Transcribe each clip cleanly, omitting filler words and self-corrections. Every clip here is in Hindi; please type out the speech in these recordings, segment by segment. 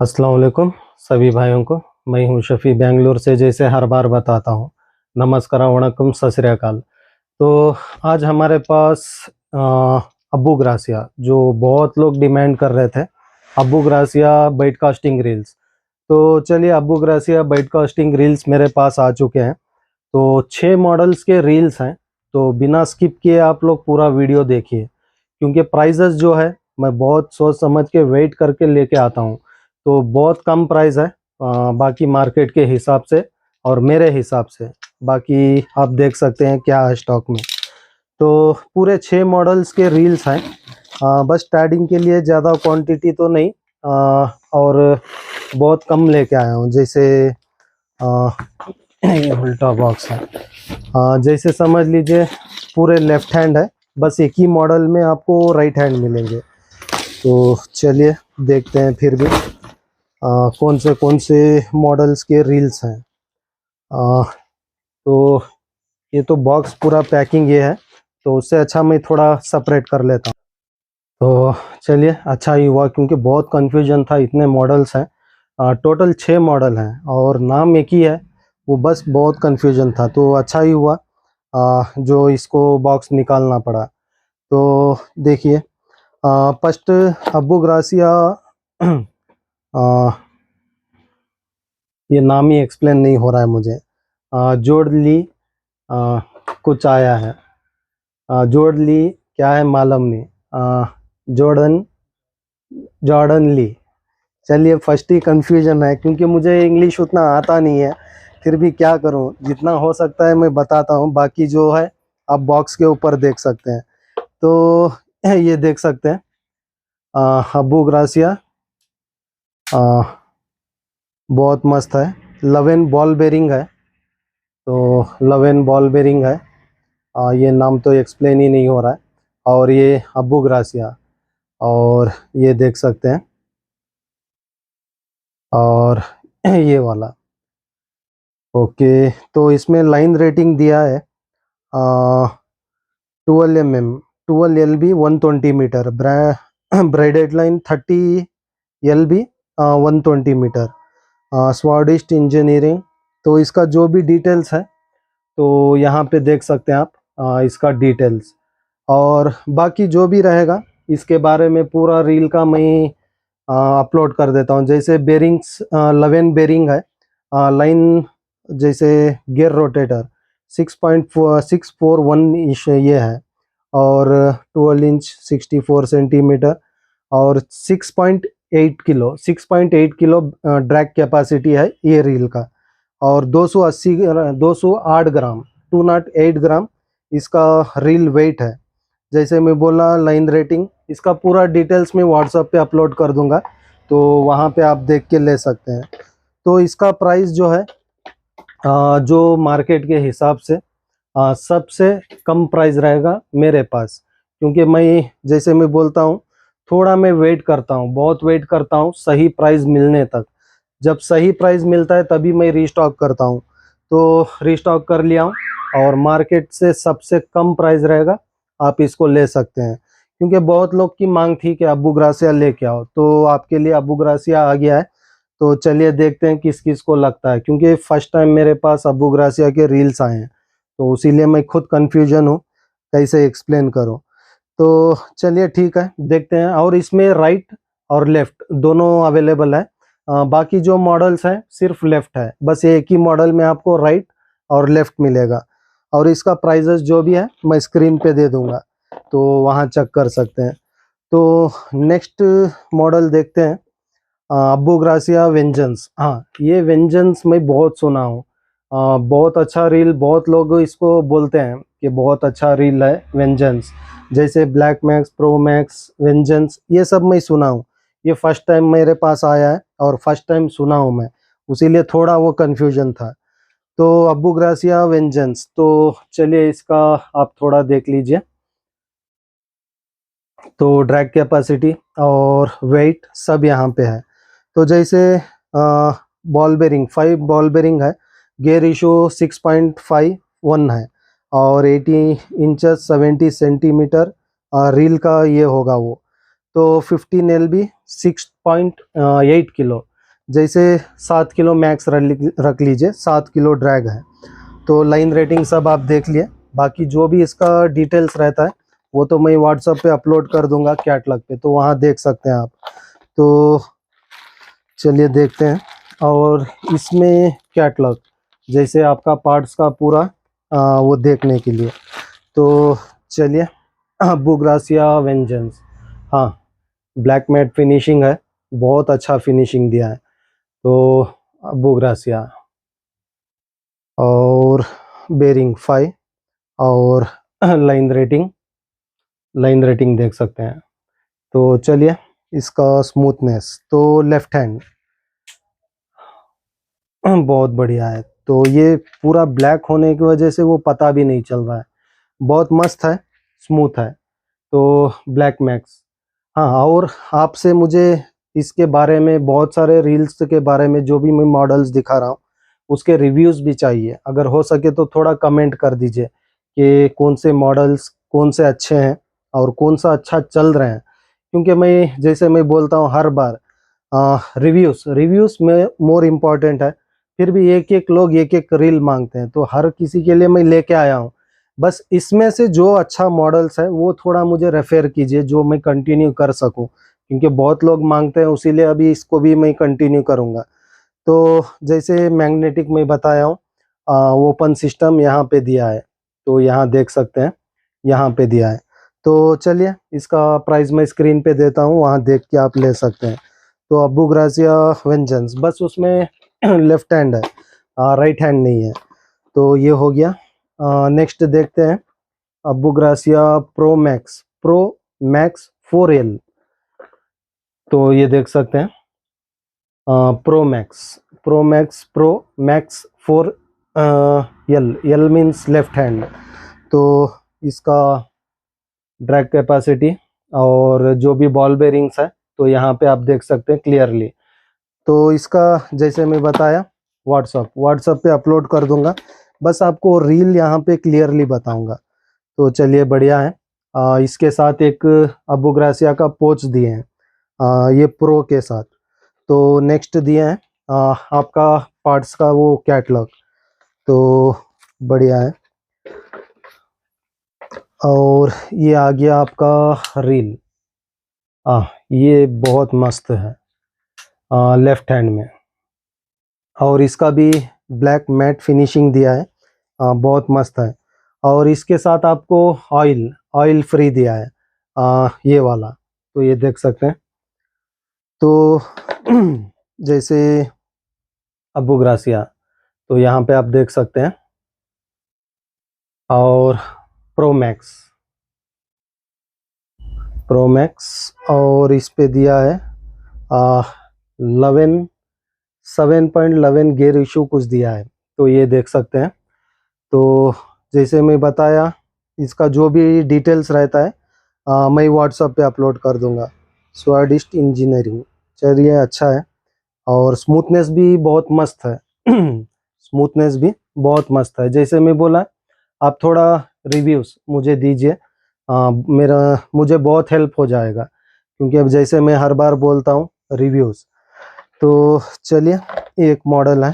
अस्सलाम वालेकुम सभी भाइयों को। मैं हूं शफ़ी बेंगलुरु से। जैसे हर बार बताता हूं, नमस्कार, वणक्कम, सत श्री अकाल। तो आज हमारे पास अ, अब्बू ग्रासिया, जो बहुत लोग डिमांड कर रहे थे, अब्बू ग्रासिया बाइटकास्टिंग रील्स। तो चलिए, अब्बू ग्रासिया बाइटकास्टिंग रील्स मेरे पास आ चुके हैं। तो 6 मॉडल्स के रील्स हैं। तो बिना स्किप किए आप लोग पूरा वीडियो देखिए, क्योंकि प्राइजेस जो है मैं बहुत सोच समझ के वेट करके लेके आता हूँ। तो बहुत कम प्राइस है बाकी मार्केट के हिसाब से और मेरे हिसाब से। बाकी आप देख सकते हैं क्या है स्टॉक में। तो पूरे 6 मॉडल्स के रील्स हैं। बस स्टार्टिंग के लिए ज़्यादा क्वांटिटी तो नहीं, और बहुत कम लेके आया हूँ। जैसे आ, ये उल्टा बॉक्स है। जैसे समझ लीजिए पूरे लेफ्ट हैंड है, बस एक ही मॉडल में आपको राइट हैंड मिलेंगे। तो चलिए देखते हैं फिर भी कौन से मॉडल्स के रील्स हैं। तो ये तो बॉक्स पूरा पैकिंग ये है, तो उससे अच्छा मैं थोड़ा सेपरेट कर लेता हूँ। तो चलिए, अच्छा ही हुआ क्योंकि बहुत कंफ्यूजन था, इतने मॉडल्स हैं। टोटल 6 मॉडल हैं और नाम एक ही है, वो बस बहुत कंफ्यूजन था। तो अच्छा ही हुआ जो इसको बॉक्स निकालना पड़ा। तो देखिए, फर्स्ट अब्बू ग्रासिया। ये नाम ही एक्सप्लेन नहीं हो रहा है मुझे। जोड़ ली कुछ आया है। जोड़ ली क्या है मालूम नहीं। जॉर्डन जॉर्डन ली। चलिए, फर्स्ट ही कंफ्यूजन है क्योंकि मुझे इंग्लिश उतना आता नहीं है। फिर भी क्या करूं, जितना हो सकता है मैं बताता हूं। बाकी जो है आप बॉक्स के ऊपर देख सकते हैं। तो ये देख सकते हैं अब्बू ग्रासिया, बहुत मस्त है। लवेन बॉल बेरिंग है। तो लवेन बॉल बेरिंग है। ये नाम तो एक्सप्लेन ही नहीं हो रहा है। और ये अब्बू ग्रासिया, और ये देख सकते हैं। और ये वाला। ओके, तो इसमें लाइन रेटिंग दिया है 12 mm, 12 LB 120 metre, braided line 30 LB 120 metre, स्वाडिस्ट इंजीनियरिंग। तो इसका जो भी डिटेल्स है तो यहाँ पे देख सकते हैं आप इसका डिटेल्स। और बाकी जो भी रहेगा इसके बारे में पूरा रील का मैं अपलोड कर देता हूँ। जैसे बेरिंग्स 11 बेरिंग है। लाइन जैसे गियर रोटेटर 6.641 इंच ये है। और 12 इंच 64 सेंटीमीटर, और 6.8 किलो ड्रैग कैपेसिटी है ये रील का। और 208 ग्राम 208 ग्राम इसका रील वेट है। जैसे मैं बोला, लाइन रेटिंग इसका पूरा डिटेल्स में व्हाट्सएप पे अपलोड कर दूंगा, तो वहाँ पे आप देख के ले सकते हैं। तो इसका प्राइस जो है जो मार्केट के हिसाब से सबसे कम प्राइस रहेगा मेरे पास। क्योंकि मैं जैसे मैं बोलता हूँ, थोड़ा मैं वेट करता हूँ, बहुत वेट करता हूँ सही प्राइस मिलने तक। जब सही प्राइस मिलता है तभी मैं रीस्टॉक करता हूँ। तो रीस्टॉक कर लिया हूँ, और मार्केट से सबसे कम प्राइस रहेगा, आप इसको ले सकते हैं। क्योंकि बहुत लोग की मांग थी कि अब्बू ग्रासिया लेके आओ, तो आपके लिए अब्बू ग्रासिया आ गया है। तो चलिए देखते हैं किस किस को लगता है, क्योंकि फर्स्ट टाइम मेरे पास अब्बू ग्रासिया के रील्स आए हैं। तो इसीलिए मैं खुद कंफ्यूजन हूँ कैसे एक्सप्लेन करूँ। तो चलिए ठीक है, देखते हैं। और इसमें राइट और लेफ्ट दोनों अवेलेबल है। बाकी जो मॉडल्स हैं सिर्फ लेफ्ट है, बस एक ही मॉडल में आपको राइट और लेफ्ट मिलेगा। और इसका प्राइजेस जो भी है मैं स्क्रीन पे दे दूंगा, तो वहाँ चेक कर सकते हैं। तो नेक्स्ट मॉडल देखते हैं, अब्बू ग्रासिया वेंजेंस। हाँ, ये वेंजेंस मैं बहुत सुना हूँ। बहुत अच्छा रील, बहुत लोग इसको बोलते हैं कि बहुत अच्छा रील है वेंजेंस। जैसे black max, pro max, vengeance, ये सब मैं सुना हूँ। ये फर्स्ट टाइम मेरे पास आया है और फर्स्ट टाइम सुना हूँ मैं, उसीलिए थोड़ा वो कन्फ्यूजन था। तो अब्बू ग्रासिया वेंजेंस, तो चलिए इसका आप थोड़ा देख लीजिए। तो ड्रैग कैपेसिटी और वेट सब यहाँ पे है। तो जैसे बॉल बेरिंग 5 बॉल बेरिंग है। गियर इशू 6.51 है, और 80 इंचेस 70 सेंटीमीटर रील का ये होगा वो। तो 15 LB 6.8 किलो, जैसे 7 किलो मैक्स रख लीजिए, 7 किलो ड्रैग है। तो लाइन रेटिंग सब आप देख लिए, बाकी जो भी इसका डिटेल्स रहता है वो तो मैं व्हाट्सएप पे अपलोड कर दूंगा कैटलॉग पे, तो वहाँ देख सकते हैं आप। तो चलिए देखते हैं। और इसमें कैटलॉग जैसे आपका पार्ट्स का पूरा वो देखने के लिए, तो चलिए बुग्रासिया वेंजेंस, हाँ ब्लैक मैट फिनिशिंग है, बहुत अच्छा फिनिशिंग दिया है। तो बुग्रासिया और बेरिंग 5 और लाइन रेटिंग देख सकते हैं। तो चलिए इसका स्मूथनेस, तो लेफ्ट हैंड बहुत बढ़िया है। तो ये पूरा ब्लैक होने की वजह से वो पता भी नहीं चल रहा है, बहुत मस्त है, स्मूथ है। तो ब्लैक मैक्स, हाँ। और आपसे मुझे इसके बारे में बहुत सारे रील्स के बारे में जो भी मैं मॉडल्स दिखा रहा हूँ उसके रिव्यूज़ भी चाहिए। अगर हो सके तो थोड़ा कमेंट कर दीजिए कि कौन से मॉडल्स कौन से अच्छे हैं और कौन सा अच्छा चल रहे हैं। क्योंकि मैं जैसे मैं बोलता हूँ हर बार, रिव्यूज़ में मोर इम्पॉर्टेंट है। फिर भी एक एक लोग एक एक रील मांगते हैं, तो हर किसी के लिए मैं लेके आया हूँ। बस इसमें से जो अच्छा मॉडल्स है वो थोड़ा मुझे रेफर कीजिए, जो मैं कंटिन्यू कर सकूं, क्योंकि बहुत लोग मांगते हैं, उसीलिए अभी इसको भी मैं कंटिन्यू करूंगा। तो जैसे मैग्नेटिक में बताया हूँ, ओपन सिस्टम यहाँ पे दिया है, तो यहाँ देख सकते हैं, यहाँ पे दिया है। तो चलिए इसका प्राइस मैं स्क्रीन पे देता हूँ, वहाँ देख के आप ले सकते हैं। तो अबू ग्रासिया वेंजेंस, बस उसमें लेफ्ट हैंड है, राइट हैंड नहीं है। तो ये हो गया। नेक्स्ट देखते हैं Abu gratia pro max 4L। तो ये देख सकते हैं pro max 4 L means left hand. तो इसका ड्रैग कैपेसिटी और जो भी बॉल बेरिंग्स है तो यहाँ पे आप देख सकते हैं क्लियरली। तो इसका जैसे मैं बताया व्हाट्सअप पे अपलोड कर दूंगा, बस आपको रील यहाँ पे क्लियरली बताऊंगा। तो चलिए बढ़िया है। इसके साथ एक अबू ग्रासिया का पोच दिए हैं, ये प्रो के साथ। तो नेक्स्ट दिए हैं आपका पार्ट्स का वो कैटलॉग, तो बढ़िया है। और ये आ गया आपका रील, ये बहुत मस्त है लेफ्ट हैंड में, और इसका भी ब्लैक मैट फिनिशिंग दिया है, बहुत मस्त है। और इसके साथ आपको ऑयल फ्री दिया है, ये वाला, तो ये देख सकते हैं। तो जैसे अबू ग्रासिया, तो यहाँ पे आप देख सकते हैं। और प्रो मैक्स और इस पे दिया है 7.11 गियर इशू कुछ दिया है, तो ये देख सकते हैं। तो जैसे मैं बताया, इसका जो भी डिटेल्स रहता है मैं व्हाट्सएप पे अपलोड कर दूंगा। स्वाडिस्ट इंजीनियरिंग, चलिए अच्छा है। और स्मूथनेस भी बहुत मस्त है स्मूथनेस भी बहुत मस्त है। जैसे मैं बोला, आप थोड़ा रिव्यूज़ मुझे दीजिए, मेरा मुझे बहुत हेल्प हो जाएगा, क्योंकि अब जैसे मैं हर बार बोलता हूँ रिव्यूज़। तो चलिए एक मॉडल है,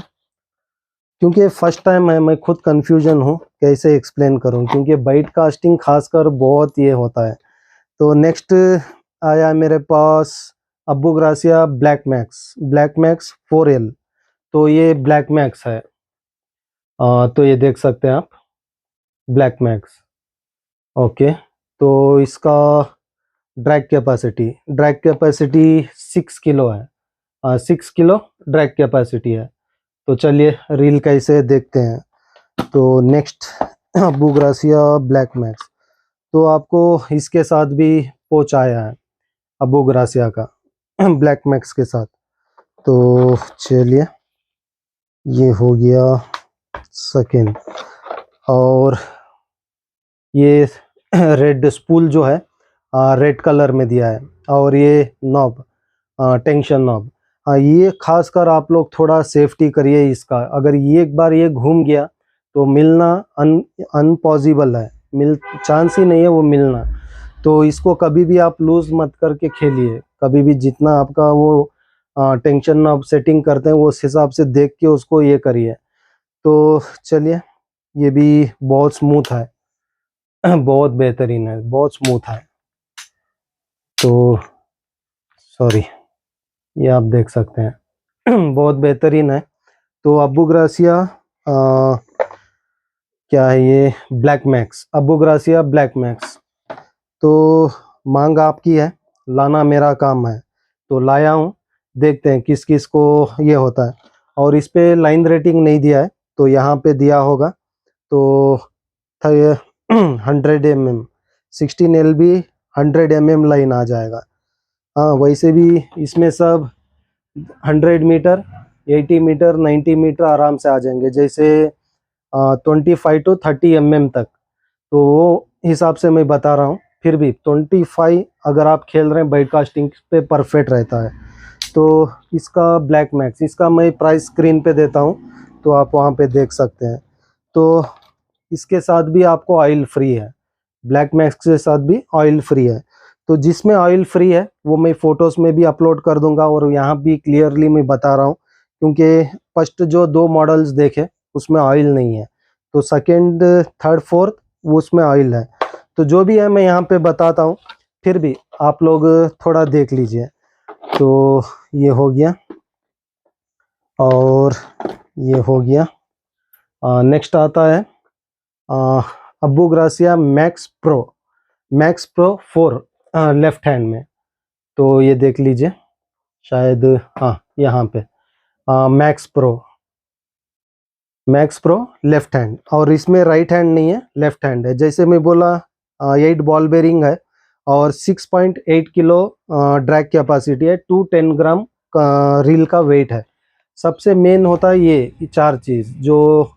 क्योंकि फर्स्ट टाइम है, मैं खुद कंफ्यूजन हूँ कैसे एक्सप्लेन करूँ, क्योंकि बाइट कास्टिंग खासकर बहुत ये होता है। तो नेक्स्ट आया मेरे पास Abu Garcia black max 4L। तो ये ब्लैक मैक्स है, तो ये देख सकते हैं आप, ब्लैक मैक्स। ओके, तो इसका ड्रैग कैपेसिटी 6 किलो है, 6 किलो ड्रैग कैपेसिटी है। तो चलिए रील कैसे देखते हैं। तो next Abu Garcia black max, तो आपको इसके साथ भी पोच आया है अबू ग्रासिया का ब्लैक मैक्स के साथ। तो चलिए ये हो गया सेकेंड। और ये रेड स्पूल जो है रेड कलर में दिया है, और ये नॉब, टेंशन नॉब, ये खासकर आप लोग थोड़ा सेफ्टी करिए इसका। अगर ये एक बार ये घूम गया तो मिलना अनपॉसिबल है, चांस ही नहीं है वो मिलना। तो इसको कभी भी आप लूज मत करके खेलिए, कभी भी जितना आपका वो टेंशन आप सेटिंग करते हैं वो उस हिसाब से देख के उसको ये करिए। तो चलिए, ये भी बहुत स्मूथ है, बहुत बेहतरीन है, बहुत स्मूथ है। तो सॉरी, ये आप देख सकते हैं बहुत बेहतरीन है। तो अबू ग्रासिया क्या है ये, black max, Abu Garcia black max. तो मांग आपकी है, लाना मेरा काम है, तो लाया हूँ। देखते हैं किस किस को ये होता है। और इस पे लाइन रेटिंग नहीं दिया है, तो यहाँ पे दिया होगा। तो 100 mm 16 LB 100 mm लाइन आ जाएगा। हाँ, वैसे भी इसमें सब 100 मीटर, 80 मीटर, 90 मीटर आराम से आ जाएंगे, जैसे 25 to 30 mm तक। तो वो हिसाब से मैं बता रहा हूँ। फिर भी 25 अगर आप खेल रहे हैं ब्रॉडकास्टिंग पे परफेक्ट रहता है। तो इसका ब्लैक मैक्स, इसका मैं प्राइस स्क्रीन पे देता हूँ, तो आप वहाँ पे देख सकते हैं। तो इसके साथ भी आपको ऑयल फ्री है, ब्लैक मैक्स के साथ भी ऑयल फ्री है। तो जिसमें ऑयल फ्री है वो मैं फ़ोटोज़ में भी अपलोड कर दूंगा, और यहाँ भी क्लियरली मैं बता रहा हूँ, क्योंकि फर्स्ट जो 2 मॉडल्स देखे उसमें ऑयल नहीं है, तो सेकंड, थर्ड, फोर्थ वो उसमें ऑयल है। तो जो भी है मैं यहाँ पे बताता हूँ, फिर भी आप लोग थोड़ा देख लीजिए। तो ये हो गया, और ये हो गया। नेक्स्ट आता है Abu gratia max pro 4 left hand में। तो ये देख लीजिए, शायद हाँ यहाँ पे मैक्स प्रो लेफ्ट हैंड, और इसमें राइट हैंड नहीं है, लेफ्ट हैंड है। जैसे मैं बोला 8 बॉल बेरिंग है, और 6.8 किलो ड्रैग कैपेसिटी है, 210 ग्राम का रील का वेट है। सबसे मेन होता है ये 4 चीज़, जो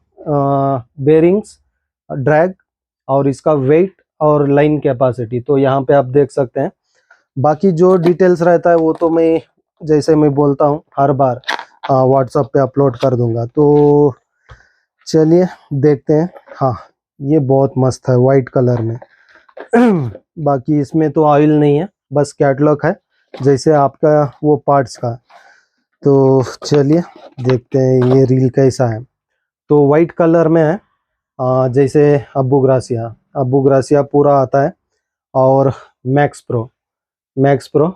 बेरिंग्स, ड्रैग, और इसका वेट, और लाइन कैपेसिटी। तो यहाँ पे आप देख सकते हैं। बाकी जो डिटेल्स रहता है वो तो मैं, जैसे मैं बोलता हूँ हर बार, व्हाट्सएप पे अपलोड कर दूंगा। तो चलिए देखते हैं। हाँ, ये बहुत मस्त है वाइट कलर में। बाकी इसमें तो ऑयल नहीं है, बस कैटलॉग है, जैसे आपका वो पार्ट्स का। तो चलिए देखते हैं ये रील कैसा है। तो वाइट कलर में है, जैसे अबू ग्रासिया पूरा आता है। और मैक्स प्रो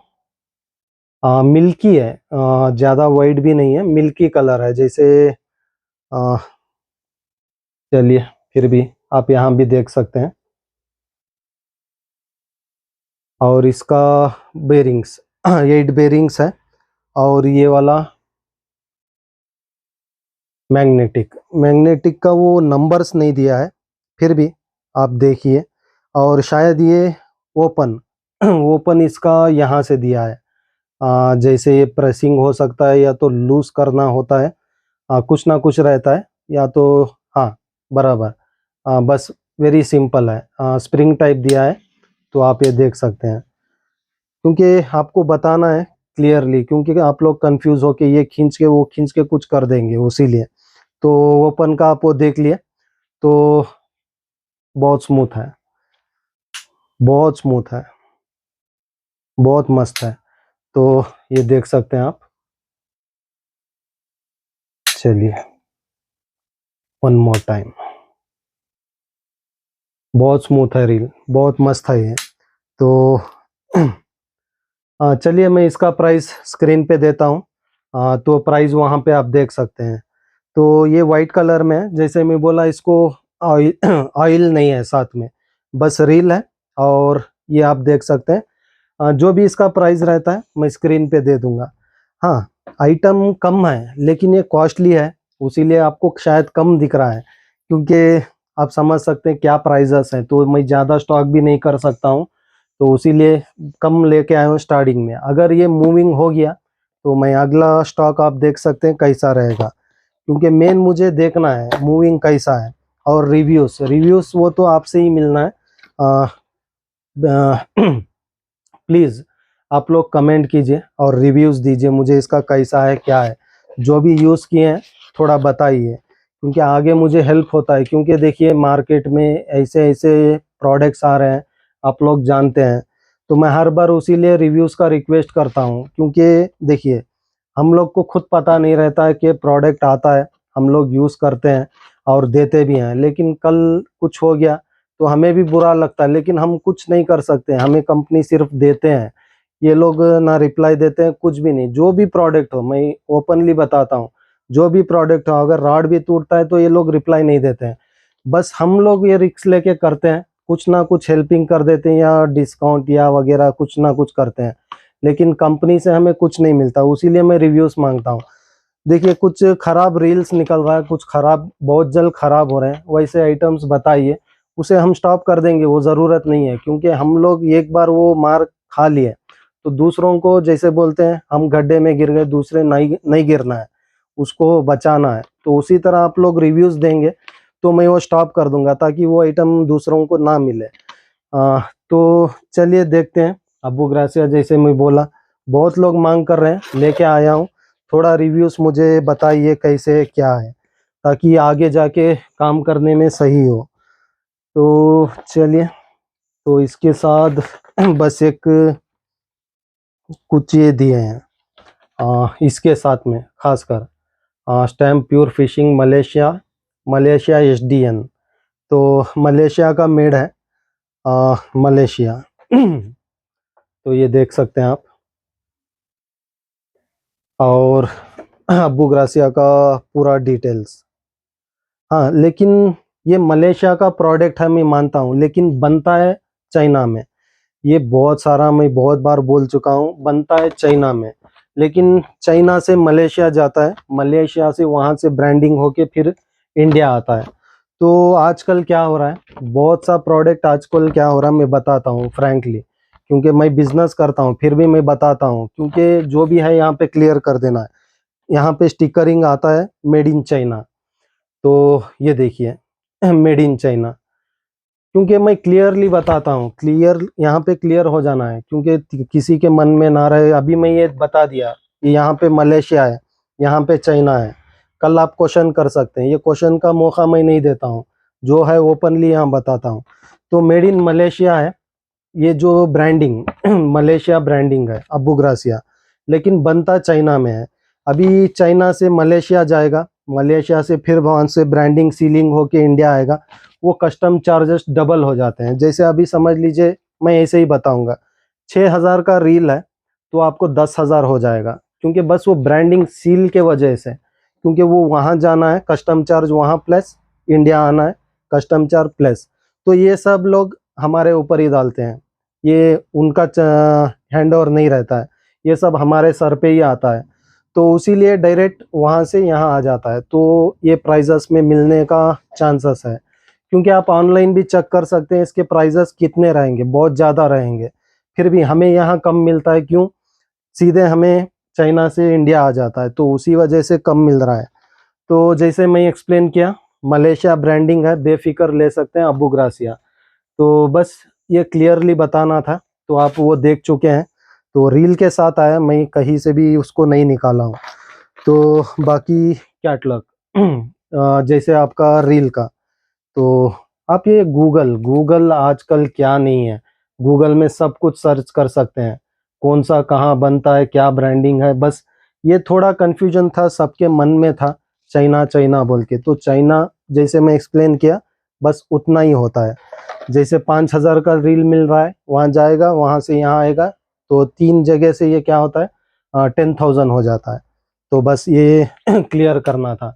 मिल्की है, ज़्यादा वाइट भी नहीं है, मिल्की कलर है जैसे। आ, चलिए, फिर भी आप यहाँ भी देख सकते हैं। और इसका बेरिंग्स 8 बेरिंग्स है, और ये वाला मैग्नेटिक का वो नंबर्स नहीं दिया है, फिर भी आप देखिए। और शायद ये ओपन ओपन इसका यहाँ से दिया है, जैसे ये प्रेसिंग हो सकता है, या तो लूज करना होता है, कुछ ना कुछ रहता है, या तो हाँ बराबर। बस वेरी सिंपल है, स्प्रिंग टाइप दिया है। तो आप ये देख सकते हैं, क्योंकि आपको बताना है क्लियरली, क्योंकि आप लोग कंफ्यूज हो के ये खींच के वो खींच के कुछ कर देंगे, उसीलिए। तो ओपन का आप वो देख लिए। तो बहुत स्मूथ है, बहुत स्मूथ है, बहुत मस्त है। तो ये देख सकते हैं आप। चलिए, वन मोर टाइम। बहुत स्मूथ है रील, बहुत मस्त है ये। तो चलिए, मैं इसका प्राइस स्क्रीन पे देता हूँ। तो प्राइस वहाँ पे आप देख सकते हैं। तो ये वाइट कलर में है, जैसे मैं बोला, इसको ऑयल ऑयल नहीं है साथ में, बस रील है। और ये आप देख सकते हैं। जो भी इसका प्राइस रहता है मैं स्क्रीन पे दे दूंगा। हाँ, आइटम कम है, लेकिन ये कॉस्टली है, उसीलिए आपको शायद कम दिख रहा है, क्योंकि आप समझ सकते हैं क्या प्राइजेस हैं। तो मैं ज़्यादा स्टॉक भी नहीं कर सकता हूँ, तो उसीलिए कम लेके आया हूँ स्टार्टिंग में। अगर ये मूविंग हो गया तो मैं अगला स्टॉक आप देख सकते हैं कैसा रहेगा, क्योंकि मेन मुझे देखना है मूविंग कैसा है। और रिव्यूज़ वो तो आपसे ही मिलना है। प्लीज़ आप लोग कमेंट कीजिए और रिव्यूज़ दीजिए मुझे, इसका कैसा है क्या है, जो भी यूज़ किए हैं थोड़ा बताइए, क्योंकि आगे मुझे हेल्प होता है। क्योंकि देखिए, मार्केट में ऐसे ऐसे प्रोडक्ट्स आ रहे हैं, आप लोग जानते हैं। तो मैं हर बार उसी लिए रिव्यूज़ का रिक्वेस्ट करता हूँ, क्योंकि देखिए, हम लोग को खुद पता नहीं रहता है कि प्रोडक्ट आता है, हम लोग यूज़ करते हैं और देते भी हैं, लेकिन कल कुछ हो गया तो हमें भी बुरा लगता है, लेकिन हम कुछ नहीं कर सकते, हमें कंपनी सिर्फ देते हैं। ये लोग ना रिप्लाई देते हैं, कुछ भी नहीं। जो भी प्रोडक्ट हो, मैं ओपनली बताता हूँ, जो भी प्रोडक्ट हो, अगर रॉड भी टूटता है तो ये लोग रिप्लाई नहीं देते हैं। बस हम लोग ये रिस्क लेके करते हैं, कुछ ना कुछ हेल्पिंग कर देते हैं या डिस्काउंट या वगैरह कुछ ना कुछ करते हैं, लेकिन कंपनी से हमें कुछ नहीं मिलता, उसीलिए मैं रिव्यूज़ मांगता हूँ। देखिए कुछ खराब रील्स निकल रहा है, कुछ खराब बहुत जल्द खराब हो रहे हैं, वैसे आइटम्स बताइए, उसे हम स्टॉप कर देंगे, वो ज़रूरत नहीं है। क्योंकि हम लोग एक बार वो मार खा लिए तो दूसरों को, जैसे बोलते हैं हम गड्ढे में गिर गए, दूसरे नहीं नहीं गिरना है, उसको बचाना है। तो उसी तरह आप लोग रिव्यूज़ देंगे तो मैं वो स्टॉप कर दूंगा, ताकि वो आइटम दूसरों को ना मिले। तो चलिए देखते हैं। अबू ग्रासिया जैसे मैं बोला, बहुत लोग मांग कर रहे हैं, लेके आया हूँ। थोड़ा रिव्यूज़ मुझे बताइए कैसे क्या है, ताकि आगे जाके काम करने में सही हो। तो चलिए, तो इसके साथ बस एक कुछ ये दिए हैं, इसके साथ में खासकर stamp pure fishing Malaysia, Malaysia SDN. तो मलेशिया का मेड है, मलेशिया। तो ये देख सकते हैं आप। और अबू ग्रासिया का पूरा डिटेल्स। हाँ, लेकिन ये मलेशिया का प्रोडक्ट है, मैं मानता हूँ, लेकिन बनता है चाइना में। ये बहुत सारा मैं बहुत बार बोल चुका हूँ, बनता है चाइना में, लेकिन चाइना से मलेशिया जाता है, मलेशिया से वहाँ से ब्रांडिंग होके फिर इंडिया आता है। तो आजकल क्या हो रहा है, बहुत सा प्रोडक्ट आजकल क्या हो रहा है मैं बताता हूँ फ्रैंकली, क्योंकि मैं बिजनेस करता हूँ, फिर भी मैं बताता हूँ, क्योंकि जो भी है यहाँ पे क्लियर कर देना है। यहाँ पे स्टिकरिंग आता है मेड इन चाइना, तो ये देखिए मेड इन चाइना, क्योंकि मैं क्लियरली बताता हूँ, क्लियर यहाँ पे क्लियर हो जाना है, क्योंकि किसी के मन में ना रहे। अभी मैं ये बता दिया कि यहाँ पे मलेशिया है, यहाँ पे चाइना है, कल आप क्वेश्चन कर सकते हैं, ये क्वेश्चन का मौका मैं नहीं देता हूँ, जो है ओपनली यहाँ बताता हूँ। तो मेड इन मलेशिया है, ये जो ब्रांडिंग मलेशिया ब्रांडिंग है अबू ग्रासिया, लेकिन बनता चाइना में है। अभी चाइना से मलेशिया जाएगा, मलेशिया से फिर वहाँ से ब्रांडिंग सीलिंग होके इंडिया आएगा, वो कस्टम चार्जेस डबल हो जाते हैं। जैसे अभी समझ लीजिए, मैं ऐसे ही बताऊंगा, 6,000 का रील है तो आपको 10,000 हो जाएगा, क्योंकि बस वो ब्रांडिंग सील के वजह से, क्योंकि वो वहाँ जाना है कस्टम चार्ज वहाँ प्लस, इंडिया आना है कस्टम चार्ज प्लस। तो ये सब लोग हमारे ऊपर ही डालते हैं, ये उनका हैंड ओवर नहीं रहता है, ये सब हमारे सर पे ही आता है। तो इसीलिए डायरेक्ट वहाँ से यहाँ आ जाता है, तो ये प्राइजेस में मिलने का चांसेस है। क्योंकि आप ऑनलाइन भी चेक कर सकते हैं, इसके प्राइजेस कितने रहेंगे, बहुत ज़्यादा रहेंगे, फिर भी हमें यहाँ कम मिलता है। क्यों? सीधे हमें चाइना से इंडिया आ जाता है, तो उसी वजह से कम मिल रहा है। तो जैसे मैं एक्सप्लेन किया, मलेशिया ब्रांडिंग है, बेफिक्र ले सकते हैं अबू ग्रासिया। तो बस ये क्लियरली बताना था, तो आप वो देख चुके हैं, तो रील के साथ आया, मैं कहीं से भी उसको नहीं निकाला हूँ। तो बाकी कैटलॉग जैसे आपका रील का, तो आप ये गूगल गूगल आजकल क्या नहीं है, गूगल में सब कुछ सर्च कर सकते हैं, कौन सा कहाँ बनता है, क्या ब्रांडिंग है। बस ये थोड़ा कन्फ्यूजन था, सबके मन में था चाइना चाइना बोल के, तो चाइना जैसे मैं एक्सप्लेन किया बस उतना ही होता है। जैसे 5,000 का रील मिल रहा है, वहाँ जाएगा, वहाँ से यहाँ आएगा, तो 3 जगह से ये क्या होता है, 10,000 हो जाता है। तो बस ये क्लियर करना था।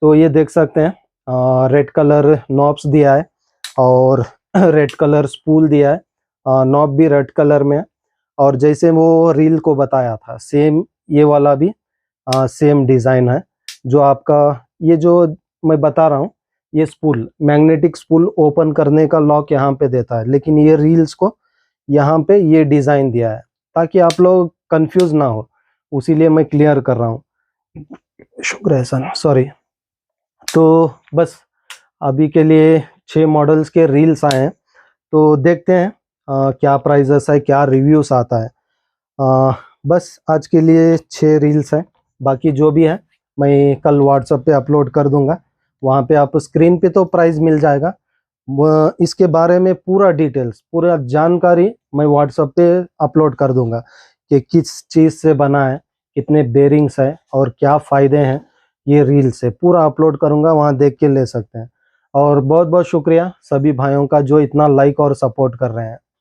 तो ये देख सकते हैं, रेड कलर नॉब्स दिया है और रेड कलर स्पूल दिया है, नॉब भी रेड कलर में है। और जैसे वो रील को बताया था, सेम ये वाला भी सेम डिज़ाइन है। जो आपका ये जो मैं बता रहा हूँ, ये स्पूल मैग्नेटिक स्पूल ओपन करने का लॉक यहाँ पे देता है, लेकिन ये रील्स को यहाँ पे ये डिज़ाइन दिया है, ताकि आप लोग कंफ्यूज ना हो, उसीलिए मैं क्लियर कर रहा हूँ। शुक्र है सर, सॉरी। तो बस अभी के लिए 6 मॉडल्स के रील्स आए हैं, तो देखते हैं क्या प्राइजेस है, क्या रिव्यूज आता है। बस आज के लिए 6 रील्स हैं, बाकी जो भी है मैं कल व्हाट्सएप पे अपलोड कर दूंगा। वहाँ पे आप स्क्रीन पे तो प्राइस मिल जाएगा, इसके बारे में पूरा डिटेल्स, पूरा जानकारी मैं व्हाट्सएप पे अपलोड कर दूंगा कि किस चीज़ से बना है, कितने बेरिंग्स है और क्या फ़ायदे हैं ये रील से पूरा अपलोड करूँगा, वहाँ देख के ले सकते हैं। और बहुत बहुत शुक्रिया सभी भाइयों का जो इतना लाइक और सपोर्ट कर रहे हैं।